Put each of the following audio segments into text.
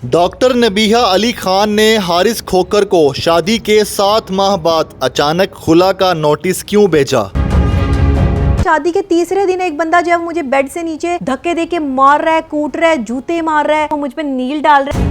Doctor Nabiha Ali Khan ने हारिस खोकर को शादी के 7 माह बाद अचानक खुला का नोटिस क्यों भेजा? शादी के तीसरे दिन एक बंदा जो है मुझे बेड से नीचे धक्के दे के मार रहा है, कूट रहा है, जूते मार रहा है, वो मुझ पे नील डाल रहा है।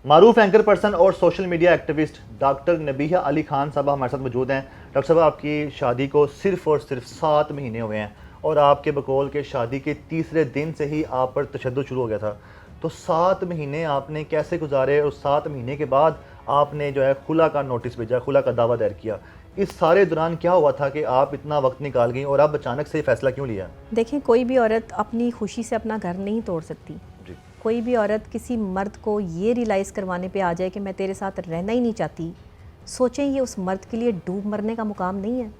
मारूफ एंकर पर्सन और social media activist doctor Nabiha Ali Khan साहब हमारे साथ मौजूद हैं। डॉक्टर साहब, आपकी शादी को सिर्फ और सिर्फ 7 महीने हुए हैं और आपके बकौल के शादी के तीसरे दिन से ही आप पर तशद्दुद शुरू हो गया था। तो 7 महीने आपने कैसे गुजारे और 7 महीने के बाद आपने जो है खुला का नोटिस भेजा, खुला का दावा दायर किया। इस सारे दौरान क्या हुआ था कि आप इतना वक्त निकाल गई और आप अचानक से ये फैसला क्यों लिया? देखें, कोई भी औरत अपनी खुशी से अपना घर नहीं तोड़ सकती। जी। कोई भी औरत किसी मर्द को ये रियलाइज़ करवाने पे आ जाए कि मैं तेरे साथ रहना ही नहीं चाहती, सोचें ये उस मर्द के लिए डूब मरने का मुकाम नहीं है।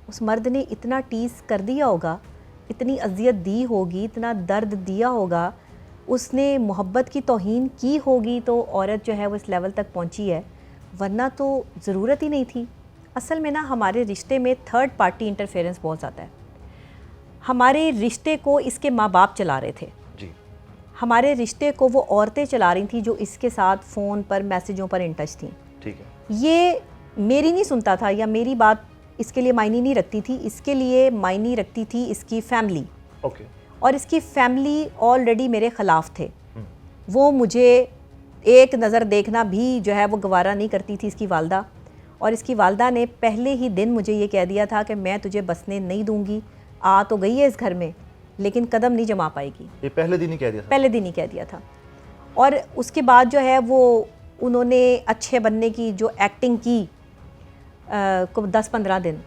उस मर्द ने इतना टीस कर दिया होगा, इतनी अजियत दी होगी, इतना दर्द दिया होगा, उसने मोहब्बत की तौहीन की होगी तो औरत जो है वो इस लेवल तक पहुंची है, वरना तो ज़रूरत ही नहीं थी। असल में ना हमारे रिश्ते में थर्ड पार्टी इंटरफेरेंस बहुत ज़्यादा है। हमारे रिश्ते को इसके माँ बाप चला रहे थे जी। हमारे रिश्ते को वो औरतें चला रही थी जो इसके साथ फ़ोन पर मैसेजों पर इन टच थी। ठीक है। ये मेरी नहीं सुनता था या मेरी बात इसके लिए मायने नहीं रखती थी, इसके लिए मायने रखती थी इसकी फैमिली। ओके। और इसकी फैमिली ऑलरेडी मेरे ख़िलाफ़ थे। वो मुझे एक नज़र देखना भी जो है वो गवारा नहीं करती थी इसकी वालदा। और इसकी वालदा ने पहले ही दिन मुझे ये कह दिया था कि मैं तुझे बसने नहीं दूंगी। आ तो गई है इस घर में लेकिन कदम नहीं जमा पाएगी। ये पहले दिन ही कह दिया था? पहले दिन ही कह दिया था। और उसके बाद जो है वो उन्होंने अच्छे बनने की जो एक्टिंग की को 10-15 दिन,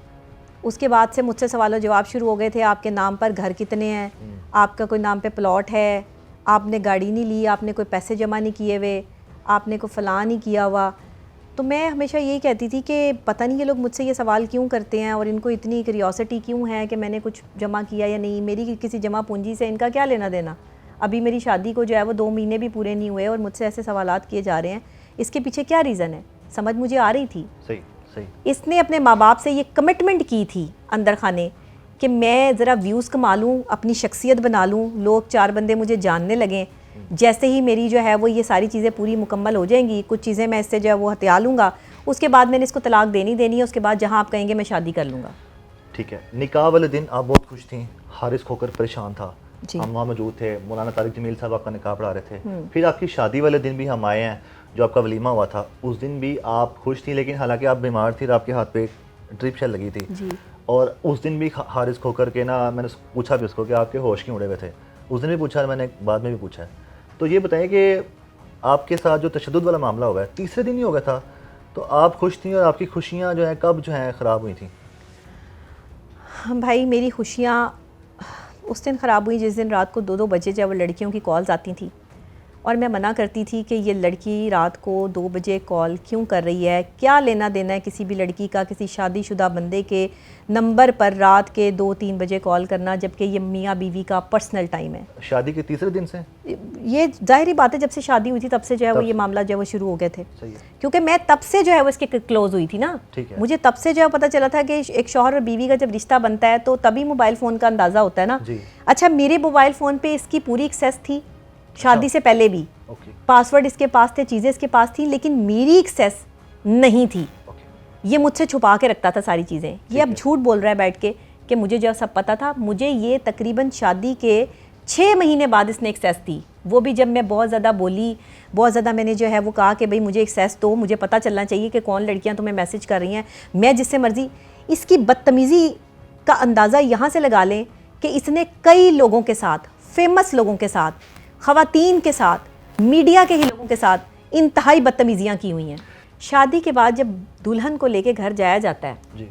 उसके बाद से मुझसे सवालों जवाब शुरू हो गए थे। आपके नाम पर घर कितने हैं, आपका कोई नाम पे प्लॉट है, आपने गाड़ी नहीं ली, आपने कोई पैसे जमा नहीं किए हुए, आपने कोई फ़लाँ नहीं किया हुआ। तो मैं हमेशा यही कहती थी कि पता नहीं ये लोग मुझसे ये सवाल क्यों करते हैं और इनको इतनी क्यूरियोसिटी क्यों है कि मैंने कुछ जमा किया या नहीं। मेरी किसी जमा पूंजी से इनका क्या लेना देना। अभी मेरी शादी को जो है वो 2 महीने भी पूरे नहीं हुए और मुझसे ऐसे सवालात किए जा रहे हैं। इसके पीछे क्या रीज़न है, समझ मुझे आ रही थी। सही सही। इसने अपने माँ बाप से ये कमिटमेंट की थी अंदर खाने कि मैं ज़रा व्यूज़ कमा लूँ, अपनी शख्सियत बना लूँ, लोग 4 बंदे मुझे जानने लगें। जैसे ही मेरी जो है वो ये सारी चीज़ें पूरी मुकम्मल हो जाएंगी, कुछ चीज़ें मैं इससे जो है वो हथिया लूँगा, उसके बाद मैंने इसको तलाक देनी है। उसके बाद जहाँ आप कहेंगे मैं शादी कर लूँगा। ठीक है। निकाह वाले दिन आप बहुत खुश थी, हारिस खोकर परेशान था, हम वहाँ मौजूद थे, मौलाना तारिक जमील साहब आपका निकाह पढ़ा रहे थे। फिर आपकी शादी वाले दिन भी हम आए हैं, जो आपका वलीमा हुआ था, उस दिन भी आप खुश थी, लेकिन हालांकि आप बीमार थी और आपके हाथ पे ड्रिप शेल लगी थी जी। और उस दिन भी हारिस खोकर के ना मैंने पूछा भी उसको कि आपके होश क्यों उड़े हुए थे। उस दिन भी पूछा, मैंने बाद में भी पूछा है। तो ये बताएं कि आपके साथ जो तशद्दुद वाला मामला हुआ है तीसरे दिन ही हो गया था, तो आप खुश थी और आपकी खुशियाँ जो हैं कब जो हैं ख़राब हुई थी? भाई, मेरी खुशियाँ उस दिन ख़राब हुई जिस दिन रात को 2-2 बजे जब लड़कियों की कॉल्स आती थी और मैं मना करती थी कि ये लड़की रात को 2 बजे कॉल क्यों कर रही है, क्या लेना देना है किसी भी लड़की का किसी शादीशुदा बंदे के नंबर पर रात के 2-3 बजे कॉल करना, जबकि ये मियाँ बीवी का पर्सनल टाइम है। शादी के तीसरे दिन से? ये जाहिर बात है, जब से शादी हुई थी तब से जो है वो ये मामला जो है वो शुरू हो गए थे। सही है। क्योंकि मैं तब से जो है वो इसके क्लोज हुई थी ना। ठीक है। मुझे तब से जो है पता चला था कि एक शौहर और बीवी का जब रिश्ता बनता है तो तभी मोबाइल फ़ोन का अंदाज़ा होता है ना। जी। अच्छा, मेरे मोबाइल फ़ोन पे इसकी पूरी एक्सेस थी शादी से पहले भी। ओके। पासवर्ड इसके पास थे, चीज़ें इसके पास थी, लेकिन मेरी एक्सेस नहीं थी। ओके। ये मुझसे छुपा के रखता था सारी चीज़ें। ये अब झूठ बोल रहा है बैठ के कि मुझे जो सब पता था। मुझे ये तकरीबन शादी के 6 महीने बाद इसने एक्सेस दी, वो भी जब मैं बहुत ज़्यादा बोली, बहुत ज़्यादा मैंने जो है वो कहा कि भाई मुझे एक्सेस दो, मुझे पता चलना चाहिए कि कौन लड़कियां तुम्हें मैसेज कर रही हैं, मैं जिससे मर्ज़ी। इसकी बदतमीज़ी का अंदाज़ा यहाँ से लगा लें कि इसने कई लोगों के साथ, फेमस लोगों के साथ, ख़वातीन के साथ, मीडिया के ही लोगों के साथ इंतहाई बदतमीज़ियाँ की हुई हैं। शादी के बाद जब दुल्हन को लेके घर जाया जाता है जी,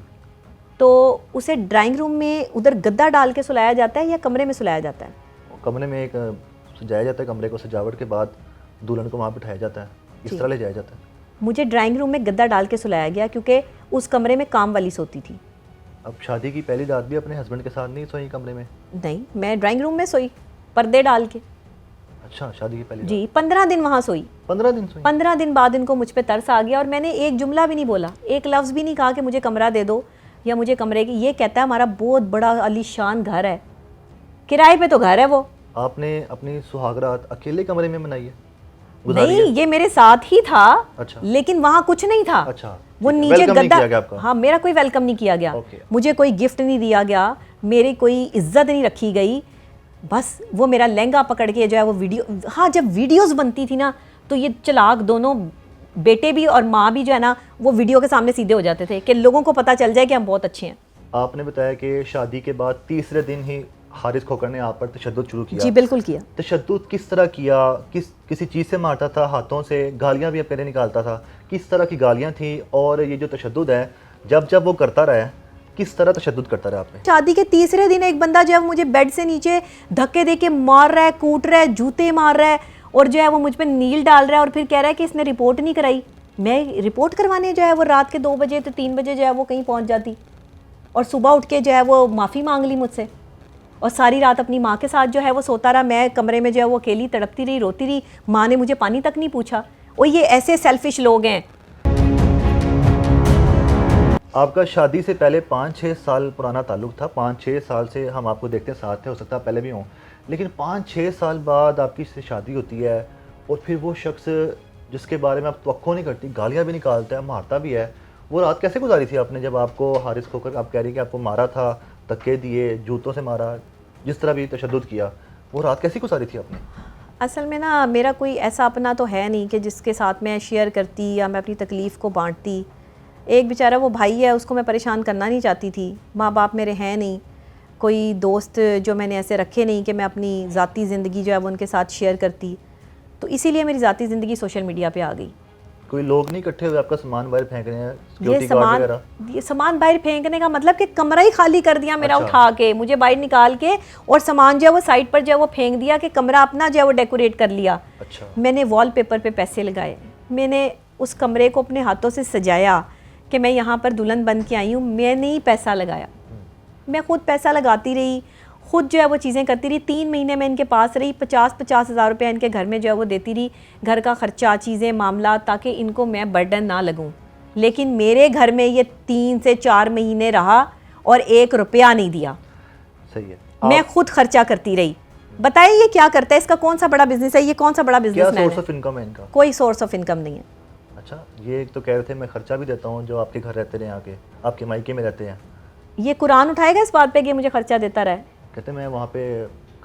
तो उसे ड्राइंग रूम में उधर गद्दा डाल के सुलाया जाता है या कमरे में सुलाया जाता है? कमरे में एक सजाया जाता है, कमरे को सजावट के बाद दुल्हन को वहाँ बिठाया जाता है, इस तरह ले जाया जाता है। मुझे ड्राइंग रूम में गद्दा डाल के सुलाया गया क्योंकि उस कमरे में काम वाली सोती थी। अब शादी की पहली रात भी अपने हस्बैंड के साथ नहीं सोई कमरे में? नहीं, मैं ड्राइंग रूम में सोई पर्दे डाल के। अच्छा, शादी की पहली जी, 15 दिन वहाँ सोई। 15 दिन सोई? 15 दिन बाद इनको मुझ पे तरस आ गया और मैंने एक जुमला भी नहीं बोला, एक लफ्ज़ भी नहीं कहा कि मुझे कमरा दे दो या मुझे कमरे की। ये कहता है हमारा बहुत बड़ा आलीशान घर है, किराए पे तो घर है वो, आपने अपनी सुहागरात अकेले कमरे में मनाई है, गुजारी नहीं, है? ये मेरे साथ ही था। अच्छा। लेकिन वहां कुछ नहीं था। अच्छा, वो ठीक है। नीचे वेलकम नहीं गद्दा, किया गया आपका? हाँ, मेरा कोई वेलकम नहीं किया गया। ओके। मुझे कोई गिफ्ट नहीं दिया गया, मेरी कोई इज्जत नहीं रखी गई। बस वो मेरा लहंगा पकड़ के जो है वो वीडियो, हाँ, जब वीडियोस बनती थी ना तो ये चालाक दोनों बेटे भी और माँ भी जो है ना वो वीडियो के सामने सीधे हो जाते थे कि लोगों को पता चल जाए कि हम बहुत अच्छे हैं। आपने बताया कि शादी के बाद तीसरे दिन ही हारिस खोकर ने आप पर तशद्दुद शुरू किया। जी बिल्कुल किया। तशद्दुद किस तरह किया? किसी चीज़ से मारता था, हाथों से? गालियाँ भी अपने निकालता था? किस तरह की गालियाँ थी? और ये जो तशद्दुद है, जब जब वो करता रहा है, किस तरह तशद्दुद करता रहा आपने? शादी के तीसरे दिन एक बंदा जो है मुझे बेड से नीचे धक्के दे के मार रहा है, कूट रहा है, जूते मार रहा है और जो है वो मुझ पर नील डाल रहा है और फिर कह रहा है कि इसने रिपोर्ट नहीं कराई। मैं रिपोर्ट करवाने जो है वो रात के 2 बजे तो 3 बजे जो है वो कहीं पहुंच जाती और सुबह उठ के जो है वो माफ़ी मांग ली मुझसे और सारी रात अपनी माँ के साथ जो है वो सोता रहा। मैं कमरे में जो है वो अकेली तड़पती रही, रोती रही। माँ ने मुझे पानी तक नहीं पूछा। और ये ऐसे सेल्फिश लोग हैं। आपका शादी से पहले 5-6 साल पुराना ताल्लुक था। 5-6 साल से हम आपको देखते हैं साथ थे, हो सकता है पहले भी हों, लेकिन 5-6 साल बाद आपकी से शादी होती है और फिर वो शख्स जिसके बारे में आप तवक्को नहीं करती, गालियाँ भी निकालता है, मारता भी है, वो रात कैसे गुजारी थी आपने जब आपको हारिस खोकर, आप कह रही कि आपको मारा था, धक्के दिए, जूतों से मारा, जिस तरह भी तशद्दुद किया, वो रात कैसे गुजारी थी आपने? असल में ना मेरा कोई ऐसा अपना तो है नहीं कि जिसके साथ मैं शेयर करती या मैं अपनी तकलीफ़ को बांटती। एक बेचारा वो भाई है, उसको मैं परेशान करना नहीं चाहती थी। माँ बाप मेरे हैं नहीं, कोई दोस्त जो मैंने ऐसे रखे नहीं कि मैं अपनी ज़ाती ज़िंदगी जो है वो उनके साथ शेयर करती। तो इसीलिए मेरी ज़ाती ज़िंदगी सोशल मीडिया पे आ गई। कोई लोग नहीं इकट्ठे हुए आपका सामान बाहर फेंक रहे हैं, ये सिक्योरिटी गार्ड वगैरह? सामान बाहर फेंकने का मतलब कि कमरा ही खाली कर दिया मेरा। अच्छा। उठा के मुझे बाहर निकाल के और सामान जो है वो साइड पर जो है वो फेंक दिया कि कमरा अपना जो है वो डेकोरेट कर लिया। अच्छा। मैंने वॉलपेपर पे पैसे लगाए, मैंने उस कमरे को अपने हाथों से सजाया कि मैं यहाँ पर दुल्हन बन के आई हूँ। मैंने ही पैसा लगाया, मैं खुद पैसा लगाती रही, खुद जो है वो चीज़ें करती रही। 3 महीने में इनके पास रही, 50-50 हज़ार रुपये इनके घर में जो है वो देती रही, घर का ख़र्चा, चीज़ें, मामला, ताकि इनको मैं बर्डन ना लगूं। लेकिन मेरे घर में ये 3 से 4 महीने रहा और 1 रुपया नहीं दिया। सही है। मैं खुद खर्चा करती रही। बताइए ये क्या करता है? इसका कौन सा बड़ा बिजनेस है? ये कौन सा बड़ा क्या बिजनेस सोर्स है? ऑफ इनकम है इनका? कोई सोर्स ऑफ इनकम नहीं है। अच्छा, ये एक तो कह रहे थे मैं खर्चा भी देता हूँ, जो आपके घर रहते रहे, आके आपके मायके में रहते हैं, ये कुरान उठाएगा इस बात पे कि मुझे खर्चा देता रहे? कहते मैं वहाँ पे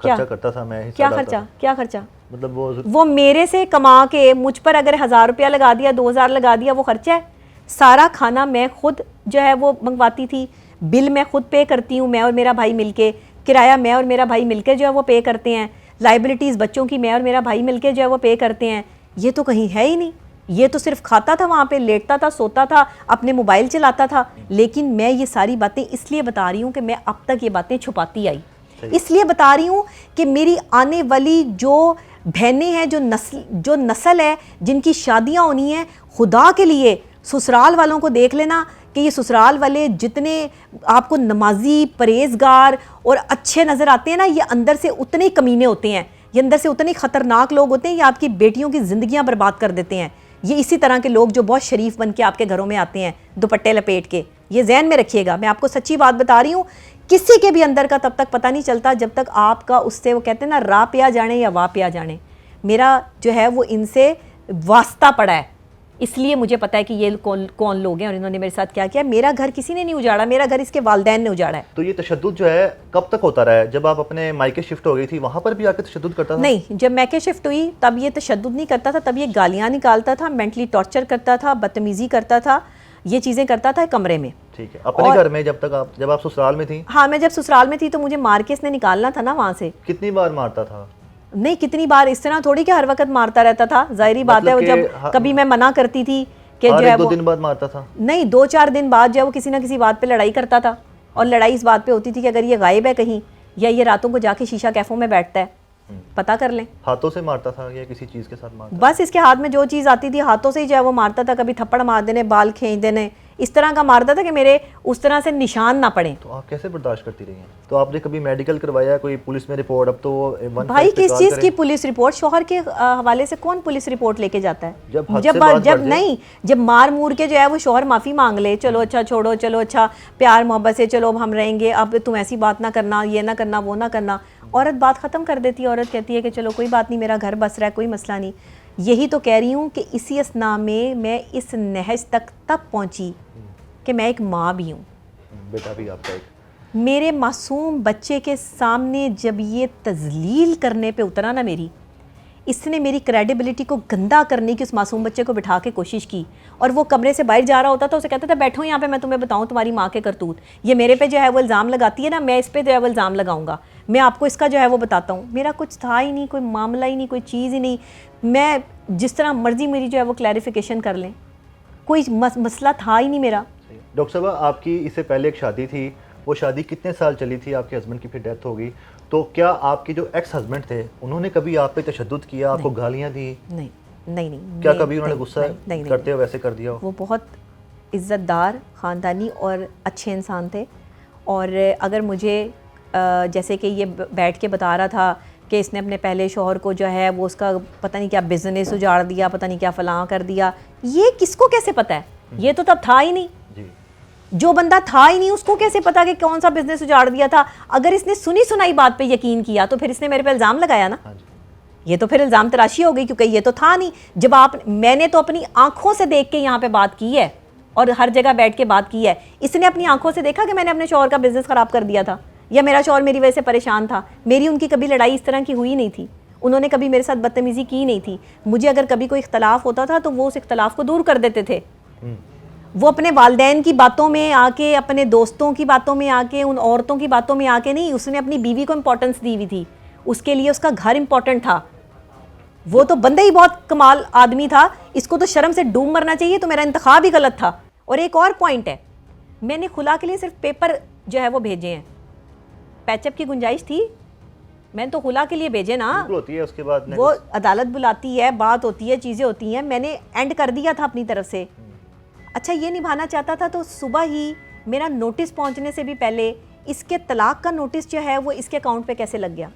क्या? खर्चा करता था, मैं हिस्सा क्या डालता खर्चा? था। क्या खर्चा? मतलब वो मेरे से कमा के मुझ पर अगर 1000 रुपया लगा दिया, 2000 लगा दिया, वो खर्चा है? सारा खाना मैं खुद जो है वो मंगवाती थी, बिल मैं खुद पे करती हूँ, मैं और मेरा भाई मिलके, किराया मैं और मेरा भाई मिलके जो है वो पे करते हैं, लाइबिलिटीज़ बच्चों की मैं और मेरा भाई मिलके जो है वो पे करते हैं। ये तो कहीं है ही नहीं। ये तो सिर्फ खाता था, वहाँ पे लेटता था, सोता था, अपने मोबाइल चलाता था। लेकिन मैं ये सारी बातें इसलिए बता रही हूँ कि मैं अब तक ये बातें छुपाती आई, इसलिए बता रही हूँ कि मेरी आने वाली जो बहनें हैं, जो नस्ल है, जिनकी शादियाँ होनी हैं, खुदा के लिए ससुराल वालों को देख लेना कि ये ससुराल वाले जितने आपको नमाजी, परहेजगार और अच्छे नज़र आते हैं ना, ये अंदर से उतने ही कमीने होते हैं, ये अंदर से उतने ही ख़तरनाक लोग होते हैं। ये आपकी बेटियों की ज़िंदगियाँ बर्बाद कर देते हैं। ये इसी तरह के लोग जो बहुत शरीफ बन के आपके घरों में आते हैं दुपट्टे लपेट के, ये जहन में रखिएगा। मैं आपको सच्ची बात बता रही हूँ, किसी के भी अंदर का तब तक पता नहीं चलता जब तक आपका उससे, वो कहते हैं ना, रा पे आ जाने या वाह पे आ जाने। मेरा जो है वो इनसे वास्ता पड़ा है, इसलिए मुझे पता है कि ये कौन लोग हैं और इन्होंने मेरे साथ क्या किया। मेरा घर किसी ने नहीं उजाड़ा, मेरा घर इसके वालिदैन ने उजाड़ा है। तो ये तशद्दुद जो है कब तक होता रहा है? जब आप अपने मायके शिफ्ट हो गई थी वहाँ पर भी आके तशद्दुद करता था? नहीं, जब मैके शिफ्ट हुई तब ये तशद्दुद नहीं करता था, तब ये गालियाँ निकालता था, मेंटली टॉर्चर करता था, बदतमीज़ी करता था, ये चीज़ें करता था कमरे में। ठीक है। अपने घर में जब आप ससुराल में थी? हाँ, मैं जब ससुराल में थी तो मुझे मार के इसने निकालना था ना वहाँ से। कितनी बार मारता था? नहीं, कितनी बार, इस तरह थोड़ी कि हर वक्त मारता रहता था। जाहिर बात है, जब कभी मैं मना करती थी कि जो है वो 2 दिन बाद मारता था? नहीं, 2-4 दिन बाद जो है वो किसी ना किसी बात पे लड़ाई करता था। और लड़ाई इस बात पे होती थी कि अगर ये गायब है कहीं या ये रातों को जाके शीशा कैफों में बैठता है, पता कर लें। हाथों से मारता था या किसी चीज़ के साथ मारता? बस इसके हाथ में जो चीज़ आती थी हाथों से ही जो है वो मारता था। कभी थप्पड़ मार देने, बाल खींच देने, इस तरह का मारता था कि मेरे उस तरह से निशान ना पड़े। तो आप कैसे बर्दाश्त करती रही हैं? तो आपने कभी मेडिकल करवाया, कोई पुलिस में रिपोर्ट? अब तो भाई किस चीज़ की पुलिस रिपोर्ट? शौहर के हवाले से कौन पुलिस रिपोर्ट लेके जाता है? जब मार मूर के जो है वो शौहर माफ़ी मांग ले, चलो अच्छा छोड़ो, चलो अच्छा प्यार मोहब्बत से चलो अब हम रहेंगे, अब तुम ऐसी बात ना करना, ये ना करना, वो ना करना, औरत बात ख़त्म कर देती है, औरत कहती है कि चलो कोई बात नहीं, मेरा घर बस रहा है, कोई मसला नहीं। यही तो कह रही हूँ कि इसी असना में मैं इस नहज तक तब पहुँची कि मैं एक माँ भी हूँ, बेटा भी आपका एक। मेरे मासूम बच्चे के सामने जब ये तजलील करने पे उतरा ना मेरी, इसने मेरी क्रेडिबिलिटी को गंदा करने की उस मासूम बच्चे को बिठा के कोशिश की, और वो कमरे से बाहर जा रहा होता था, उसे कहता था बैठो यहाँ पे, मैं तुम्हें बताऊँ तुम्हारी माँ के करतूत। ये मेरे पे जो है वो इल्ज़ाम लगाती है ना, मैं इस पे जो है वो इल्ज़ाम लगाऊंगा, मैं आपको इसका जो है वो बताता हूँ। मेरा कुछ था ही नहीं, कोई मामला ही नहीं, कोई चीज़ ही नहीं, मैं जिस तरह मर्जी मेरी जो है वो क्लैरिफिकेशन कर लें, कोई मसला था ही नहीं मेरा। डॉक्टर साहब, आपकी इससे पहले एक शादी थी, वो शादी कितने साल चली थी? आपके हस्बैंड की फिर डेथ हो गई, तो क्या आपके जो एक्स हस्बैंड थे उन्होंने कभी आप पे तशद्दुद किया, आपको गालियाँ दी? नहीं नहीं नहीं। क्या कभी उन्होंने गुस्सा नहीं, करते हो वैसे कर दिया हो? वो बहुत इज़्ज़तदार, ख़ानदानी और अच्छे इंसान थे। और अगर मुझे जैसे कि ये बैठ के बता रहा था कि इसने अपने पहले शौहर को जो है वो उसका पता नहीं क्या बिजनेस उजाड़ दिया, पता नहीं क्या फलां कर दिया, ये किसको कैसे पता है? ये तो तब था ही नहीं जी। जो बंदा था ही नहीं उसको कैसे पता कि कौन सा बिजनेस उजाड़ दिया था? अगर इसने सुनी सुनाई बात पे यकीन किया तो फिर इसने मेरे पे इल्ज़ाम लगाया ना। हाँ जी। ये तो फिर इल्ज़ाम तराशी हो गई, क्योंकि ये तो था नहीं। जब मैंने तो अपनी आंखों से देख के यहाँ पे बात की है और हर जगह बैठ के बात की है। इसने अपनी आंखों से देखा कि मैंने अपने शौहर का बिजनेस ख़राब कर दिया था, या मेरा शौहर मेरी वजह से परेशान था। मेरी उनकी कभी लड़ाई इस तरह की हुई नहीं थी, उन्होंने कभी मेरे साथ बदतमीज़ी की नहीं थी। मुझे अगर कभी कोई इख्तलाफ होता था तो वो उस इख्तलाफ को दूर कर देते थे। वो अपने वालदैन की बातों में आके, अपने दोस्तों की बातों में आके, उन औरतों की बातों में आके नहीं, उसने अपनी बीवी को इंपॉर्टेंस दी हुई थी। उसके लिए उसका घर इंपॉर्टेंट था। वो तो बंदा ही बहुत कमाल आदमी था, इसको तो शर्म से डूब मरना चाहिए। तो मेरा इंतखाब ही गलत था। और एक और पॉइंट है, मैंने खुला के लिए सिर्फ पेपर जो है वो भेजे हैं, पैचअप की गुंजाइश थी, मैंने तो खुला के लिए भेजे ना। होती है उसके बाद वो अदालत बुलाती है, बात होती है, चीज़ें होती हैं, मैंने एंड कर दिया था अपनी तरफ से। अच्छा, ये निभाना चाहता था तो सुबह ही मेरा नोटिस पहुंचने से भी पहले इसके तलाक का नोटिस जो है वो इसके अकाउंट पे कैसे लग गया?